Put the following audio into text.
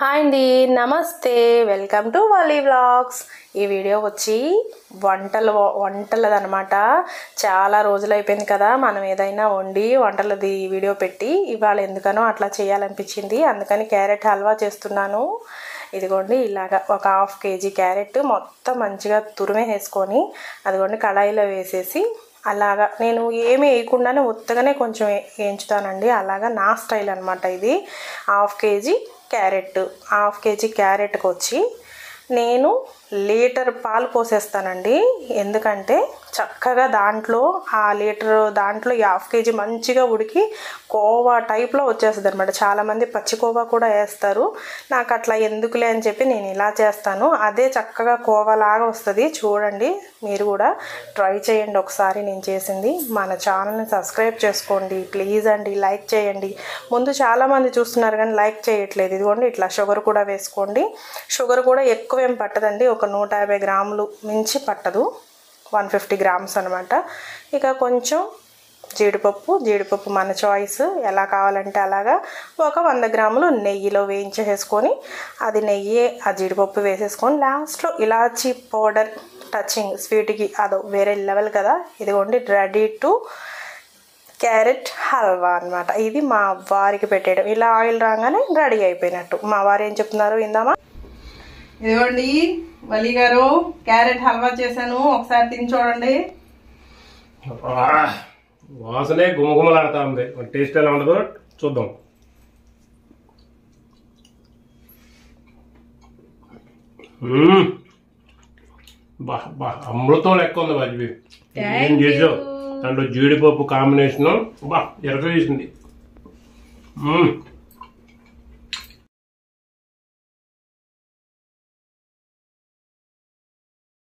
Hi అండి, నమస్తే, welcome to volley vlogs. ఈ వీడియో వచ్చి వంటలదనమాట. చాలా రోజులు అయిపోయింది కదా మనం ఏదైనా వండి వంటలది వీడియో పెట్టి. ఇవాళ ఎందుకనో అట్లా చేయాలనిపించింది, అందుకని క్యారెట్ హల్వా చేస్తున్నాను. ఇదిగోండి, ఇలాగా ఒక 1/2 kg క్యారెట్ మొత్తం మంచిగా తురిమేసుకొని అదిగోండి కళాయిలో వేసేసి అలాగా నేను ఏమీ వేయకుండానే ఉత్తగానే కొంచెం వేయించుతానండి. అలాగా నా స్టైల్ అనమాట ఇది. 1/2 kg క్యారెట్, 1/2 kg క్యారెట్కి వచ్చి నేను లీటర్ పాలు పోసేస్తానండి. ఎందుకంటే చక్కగా దాంట్లో దాంట్లో 1/2 kg మంచిగా ఉడికి కోవా టైప్లో వచ్చేస్తుంది అనమాట. చాలామంది పచ్చి కోవా కూడా వేస్తారు, నాకు అట్లా ఎందుకులే అని చెప్పి నేను ఇలా చేస్తాను. అదే చక్కగా కోవాలాగా వస్తుంది. చూడండి, మీరు కూడా ట్రై చేయండి ఒకసారి నేను చేసింది. మన ఛానల్ని సబ్స్క్రైబ్ చేసుకోండి ప్లీజ్ అండి, లైక్ చేయండి. ముందు చాలామంది చూస్తున్నారు కానీ లైక్ చేయట్లేదు. ఇదిగోండి, ఇట్లా షుగర్ కూడా వేసుకోండి. షుగర్ కూడా ఎక్కువేం పట్టదండి, ఒక 150 గ్రాములు మించి పట్టదు, 150 గ్రామ్స్ అనమాట. ఇక కొంచెం జీడిపప్పు మన చాయిస్, ఎలా కావాలంటే అలాగా. ఒక 100 గ్రాములు నెయ్యిలో వేయించేసుకొని అది నెయ్యి ఆ జీడిపప్పు వేసేసుకొని లాస్ట్లో ఇలాచీ పౌడర్ టచింగ్ స్వీట్కి అదో వేరే లెవెల్ కదా. ఇదిగోండి, రెడీ టు క్యారెట్ హల్వా అనమాట. ఇది మా వారికి పెట్టేయడం, ఇలా ఆయిల్ రాగానే రెడీ అయిపోయినట్టు. మా వారు ఏం చెప్తున్నారు ఇందామా. ఇదిగోండి వలి గారు, క్యారెట్ హల్వా చేశాను, ఒకసారి తిని చూడండి. వాసనే గుమగుమలాడుతా ఉంది, టేస్ట్ ఎలా ఉండదో చూద్దాం. అమృతం లెక్క ఉంది వాజిబీ. ఏం చేసావు దాంట్లో జీడిపప్పు కాంబినేషన్, ఎరగ వేసింది.